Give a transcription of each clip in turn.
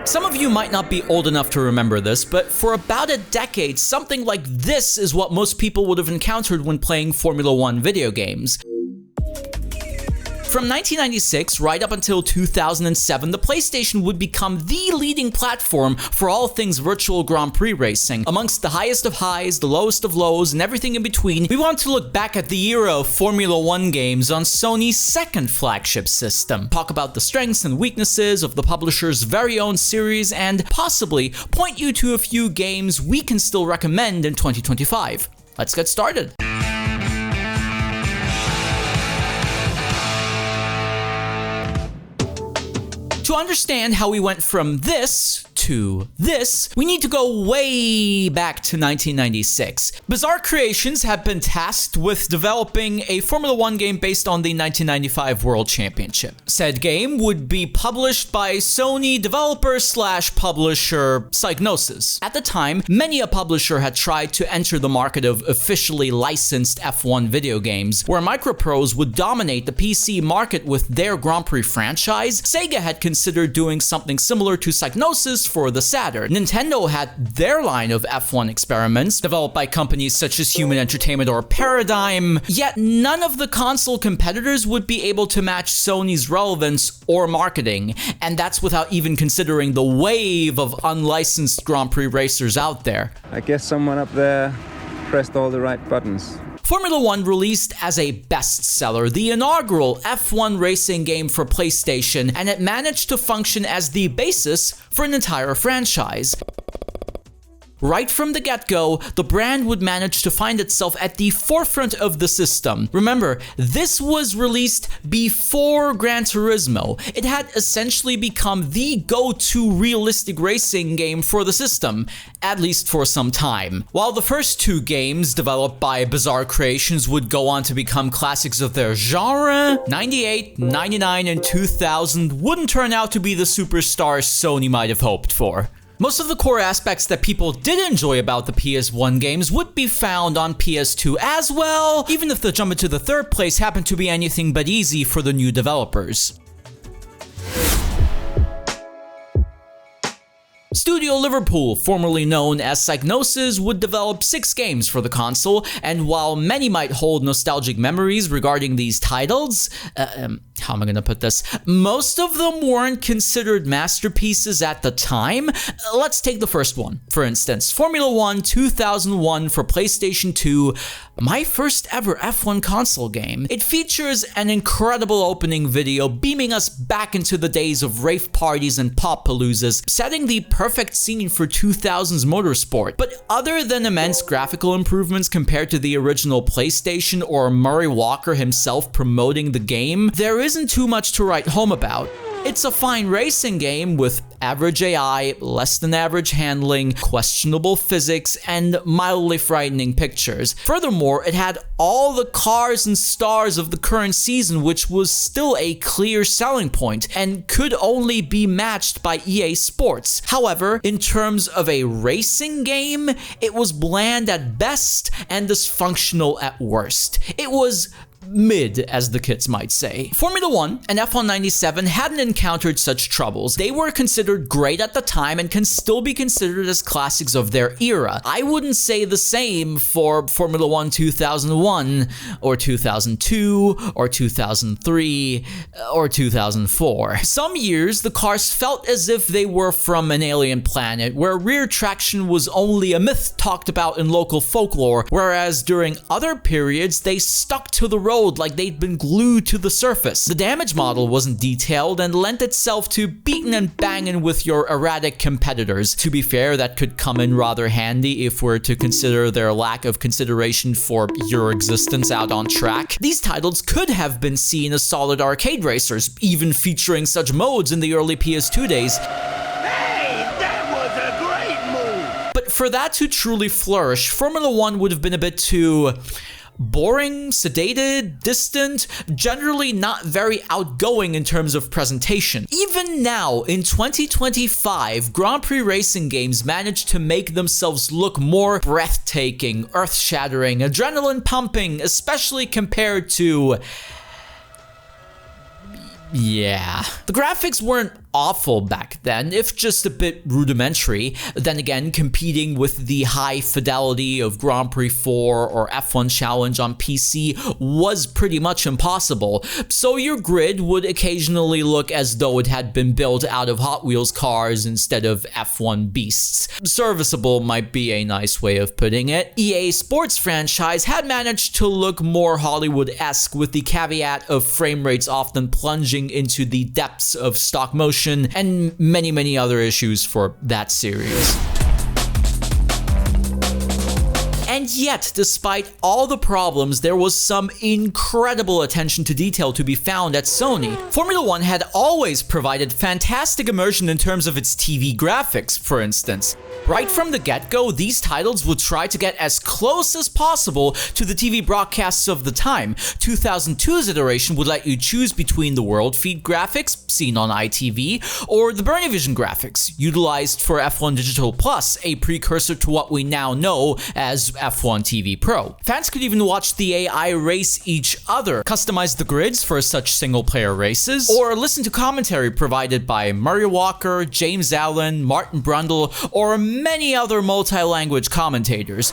Some of you might not be old enough to remember this, but for about a decade, something like this is what most people would have encountered when playing Formula 1 video games. From 1996 right up until 2007, the PlayStation would become the leading platform for all things virtual Grand Prix racing. Amongst the highest of highs, the lowest of lows, and everything in between, we want to look back at the era of Formula 1 games on Sony's second flagship system, talk about the strengths and weaknesses of the publisher's very own series, and possibly point you to a few games we can still recommend in 2025. Let's get started. To understand how we went from this to this, we need to go way back to 1996. Bizarre Creations had been tasked with developing a Formula 1 game based on the 1995 World Championship. Said game would be published by Sony developer/publisher Psygnosis. At the time, many a publisher had tried to enter the market of officially licensed F1 video games, where micropros would dominate the PC market with their Grand Prix franchise. Sega had considered doing something similar to Psygnosis for the Saturn. Nintendo had their line of F1 experiments, developed by companies such as Human Entertainment or Paradigm, yet none of the console competitors would be able to match Sony's relevance or marketing, and that's without even considering the wave of unlicensed Grand Prix racers out there. I guess someone up there pressed all the right buttons. Formula 1 released as a bestseller, the inaugural F1 racing game for PlayStation, and it managed to function as the basis for an entire franchise. Right from the get-go, the brand would manage to find itself at the forefront of the system. Remember, this was released before Gran Turismo. It had essentially become the go-to realistic racing game for the system, at least for some time. While the first two games, developed by Bizarre Creations, would go on to become classics of their genre, 98, 99, and 2000 wouldn't turn out to be the superstars Sony might have hoped for. Most of the core aspects that people did enjoy about the PS1 games would be found on PS2 as well, even if the jump into the third place happened to be anything but easy for the new developers. Studio Liverpool, formerly known as Psygnosis, would develop 6 games for the console, and while many might hold nostalgic memories regarding these titles, how am I gonna put this? Most of them weren't considered masterpieces at the time. Let's take the first one, for instance. Formula 1 2001 for PlayStation 2, my first ever F1 console game. It features an incredible opening video beaming us back into the days of rave parties and pop-paloozas, setting the perfect scene for 2000s motorsport. But other than immense graphical improvements compared to the original PlayStation or Murray Walker himself promoting the game, there isn't too much to write home about. It's a fine racing game with average AI, less than average handling, questionable physics, and mildly frightening pictures. Furthermore, it had all the cars and stars of the current season, which was still a clear selling point and could only be matched by EA Sports. However, in terms of a racing game, it was bland at best and dysfunctional at worst. It was mid, as the kids might say. Formula 1 and F1 97 hadn't encountered such troubles. They were considered great at the time and can still be considered as classics of their era. I wouldn't say the same for Formula 1 2001 or 2002 or 2003 or 2004. Some years, the cars felt as if they were from an alien planet, where rear traction was only a myth talked about in local folklore, whereas during other periods, they stuck to the road like they'd been glued to the surface. The damage model wasn't detailed and lent itself to beating and banging with your erratic competitors. To be fair, that could come in rather handy if we're to consider their lack of consideration for your existence out on track. These titles could have been seen as solid arcade racers, even featuring such modes in the early PS2 days. Hey, that was a great move! But for that to truly flourish, Formula 1 would have been a bit too boring, sedated, distant, generally not very outgoing in terms of presentation. Even now, in 2025, Grand Prix racing games manage to make themselves look more breathtaking, earth-shattering, adrenaline-pumping, especially compared to... yeah. The graphics weren't awful back then, if just a bit rudimentary. Then again, competing with the high fidelity of Grand Prix 4 or F1 Challenge on PC was pretty much impossible, so your grid would occasionally look as though it had been built out of Hot Wheels cars instead of F1 beasts. Serviceable might be a nice way of putting it. EA Sports franchise had managed to look more Hollywood-esque, with the caveat of frame rates often plunging into the depths of stop motion and many other issues for that series. And yet, despite all the problems, there was some incredible attention to detail to be found at Sony. Formula 1 had always provided fantastic immersion in terms of its TV graphics, for instance. Right from the get-go, these titles would try to get as close as possible to the TV broadcasts of the time. 2002's iteration would let you choose between the World Feed graphics, seen on ITV, or the Bernivision graphics, utilized for F1 Digital Plus, a precursor to what we now know as F1 TV Pro. Fans could even watch the AI race each other, customize the grids for such single-player races, or listen to commentary provided by Murray Walker, James Allen, Martin Brundle, or many other multi-language commentators.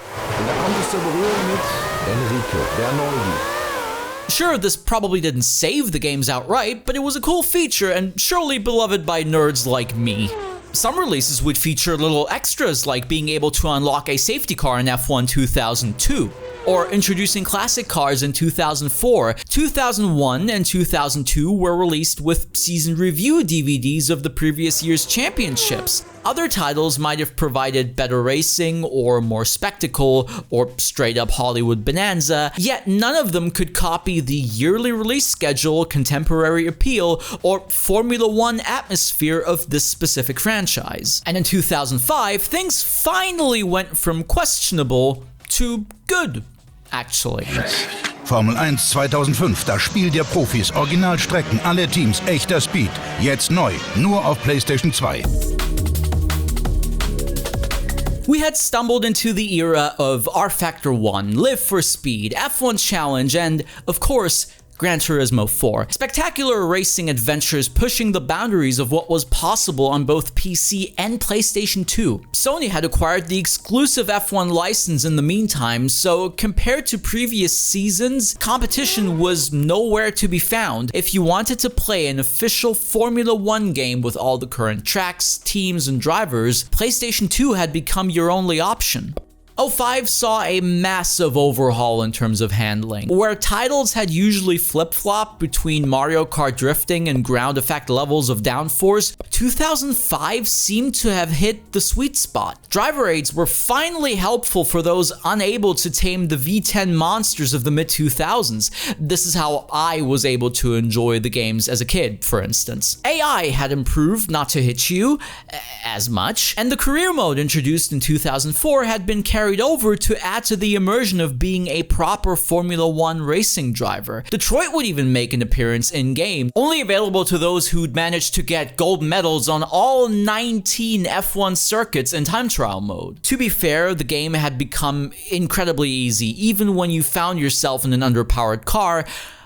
Sure, this probably didn't save the games outright, but it was a cool feature and surely beloved by nerds like me. Some releases would feature little extras like being able to unlock a safety car in F1 2002, or introducing classic cars in 2004. 2001 and 2002 were released with season review DVDs of the previous year's championships. Other titles might have provided better racing or more spectacle or straight up Hollywood bonanza, yet none of them could copy the yearly release schedule, contemporary appeal, or Formula 1 atmosphere of this specific franchise. And in 2005, things finally went from questionable to good, actually. Formel 1 2005, das Spiel der Profis, Originalstrecken, alle Teams, echter Speed. Jetzt neu, nur auf PlayStation 2. We had stumbled into the era of R-Factor 1, Live for Speed, F1 Challenge, and, of course, Gran Turismo 4. Spectacular racing adventures pushing the boundaries of what was possible on both PC and PlayStation 2. Sony had acquired the exclusive F1 license in the meantime, so compared to previous seasons, competition was nowhere to be found. If you wanted to play an official Formula 1 game with all the current tracks, teams, and drivers, PlayStation 2 had become your only option. 05 saw a massive overhaul in terms of handling. Where titles had usually flip-flopped between Mario Kart drifting and ground effect levels of downforce, 2005 seemed to have hit the sweet spot. Driver aids were finally helpful for those unable to tame the V10 monsters of the mid-2000s. This is how I was able to enjoy the games as a kid, for instance. AI had improved, not to hit you as much, and the career mode introduced in 2004 had been carried over to add to the immersion of being a proper Formula 1 racing driver. Detroit would even make an appearance in-game, only available to those who'd managed to get gold medals on all 19 F1 circuits in time trial mode. To be fair, the game had become incredibly easy, even when you found yourself in an underpowered car,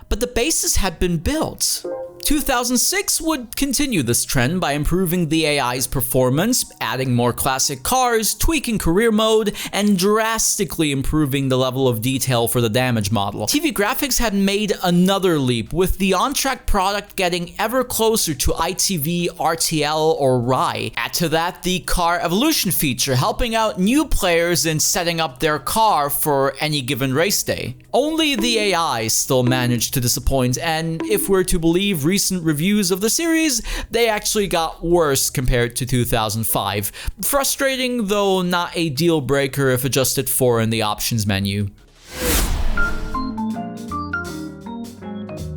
but the basis had been built. 2006 would continue this trend by improving the AI's performance, adding more classic cars, tweaking career mode, and drastically improving the level of detail for the damage model. TV graphics had made another leap, with the on-track product getting ever closer to ITV, RTL, or Rai. Add to that the car evolution feature, helping out new players in setting up their car for any given race day. Only the AI still managed to disappoint, and if we're to believe recent reviews of the series, they actually got worse compared to 2005. Frustrating, though not a deal breaker if adjusted for in the options menu.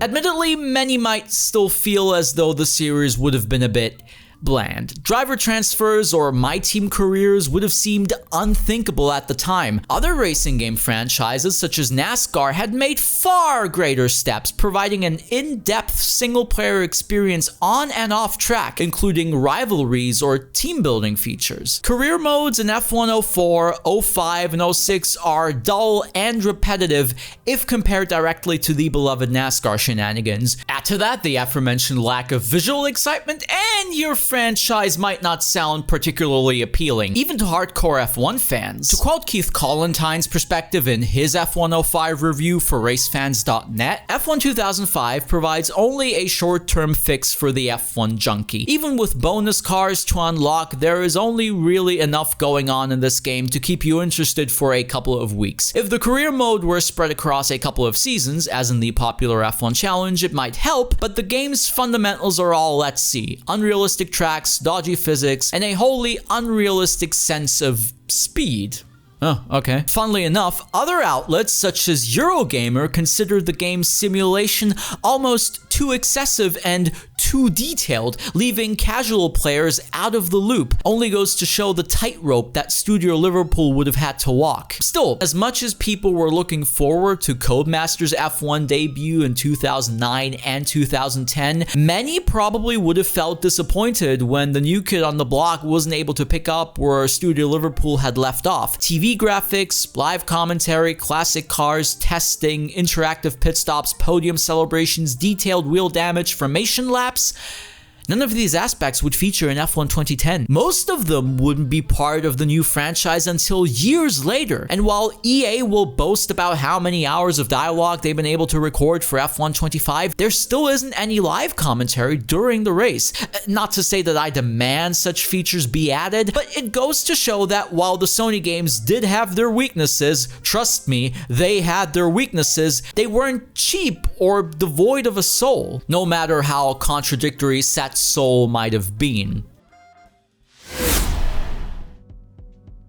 Admittedly, many might still feel as though the series would have been a bit bland. Driver transfers or My Team careers would have seemed unthinkable at the time. Other racing game franchises such as NASCAR had made far greater steps, providing an in-depth single-player experience on and off track, including rivalries or team-building features. Career modes in F1 04, 05, and 06 are dull and repetitive if compared directly to the beloved NASCAR shenanigans. Add to that the aforementioned lack of visual excitement, and your franchise might not sound particularly appealing, even to hardcore F1 fans. To quote Keith Collantine's perspective in his F1 05 review for racefans.net, F1 2005 provides only a short-term fix for the F1 junkie. Even with bonus cars to unlock, there is only really enough going on in this game to keep you interested for a couple of weeks. If the career mode were spread across a couple of seasons, as in the popular F1 Challenge, it might help, but the game's fundamentals are all, let's see, unrealistic tracks, dodgy physics, and a wholly unrealistic sense of speed. Oh, okay. Funnily enough, other outlets such as Eurogamer considered the game's simulation almost too excessive and too detailed, leaving casual players out of the loop. Only goes to show the tightrope that Studio Liverpool would have had to walk. Still, as much as people were looking forward to Codemasters' F1 debut in 2009 and 2010, many probably would have felt disappointed when the new kid on the block wasn't able to pick up where Studio Liverpool had left off. TV graphics, live commentary, classic cars, testing, interactive pit stops, podium celebrations, detailed wheel damage, formation laps. None of these aspects would feature in F1 2010. Most of them wouldn't be part of the new franchise until years later. And while EA will boast about how many hours of dialogue they've been able to record for F1 25, there still isn't any live commentary during the race. Not to say that I demand such features be added, but it goes to show that while the Sony games did have their weaknesses, trust me, they had their weaknesses, they weren't cheap or devoid of a soul, no matter how contradictory that soul might have been.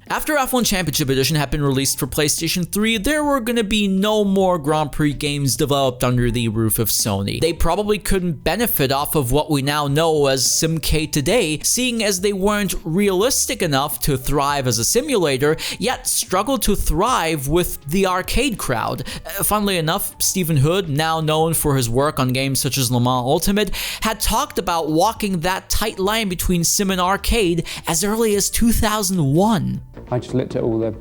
After F1 Championship Edition had been released for PlayStation 3, there were gonna be no more Grand Prix games developed under the roof of Sony. They probably couldn't benefit off of what we now know as SimK today, seeing as they weren't realistic enough to thrive as a simulator, yet struggled to thrive with the arcade crowd. Funnily enough, Stephen Hood, now known for his work on games such as Le Mans Ultimate, had talked about walking that tight line between sim and arcade as early as 2001. I just looked at all the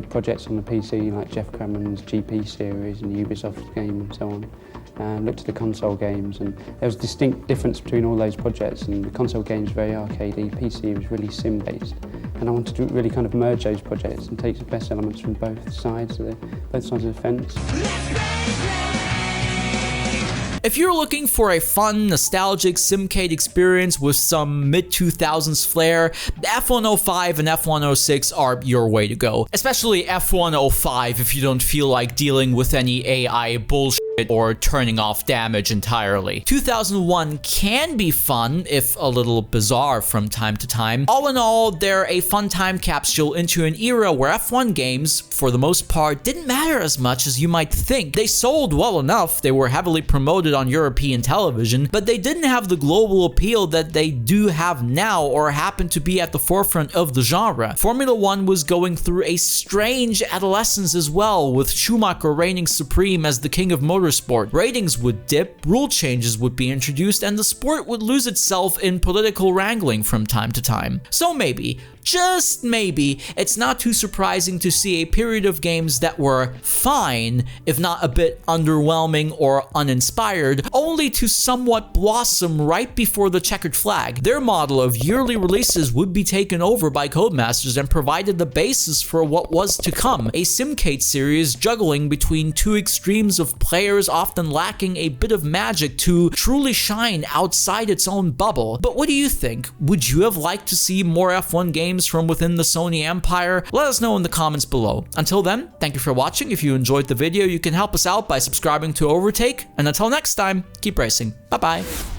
projects on the PC, like Jeff Cameron's GP series and Ubisoft's game and so on, and looked at the console games, and there was a distinct difference between all those projects, and the console games were very arcadey, PC was really sim-based, and I wanted to really kind of merge those projects and take the best elements from both sides of the fence. If you're looking for a fun, nostalgic simcade experience with some mid-2000s flair, F1 05 and F1 06 are your way to go. Especially F1 05 if you don't feel like dealing with any AI bullshit or turning off damage entirely. 2001 can be fun, if a little bizarre from time to time. All in all, they're a fun time capsule into an era where F1 games, for the most part, didn't matter as much as you might think. They sold well enough, they were heavily promoted on European television, but they didn't have the global appeal that they do have now or happen to be at the forefront of the genre. Formula One was going through a strange adolescence as well, with Schumacher reigning supreme as the king of motorsport. Ratings would dip, rule changes would be introduced, and the sport would lose itself in political wrangling from time to time. So maybe, just maybe, it's not too surprising to see a period of games that were fine, if not a bit underwhelming or uninspired, only to somewhat blossom right before the checkered flag. Their model of yearly releases would be taken over by Codemasters and provided the basis for what was to come, a simcade series juggling between two extremes of players often lacking a bit of magic to truly shine outside its own bubble. But what do you think? Would you have liked to see more F1 games from within the Sony empire? Let us know in the comments below. Until then, thank you for watching. If you enjoyed the video, you can help us out by subscribing to Overtake, and until next time, keep racing. Bye bye.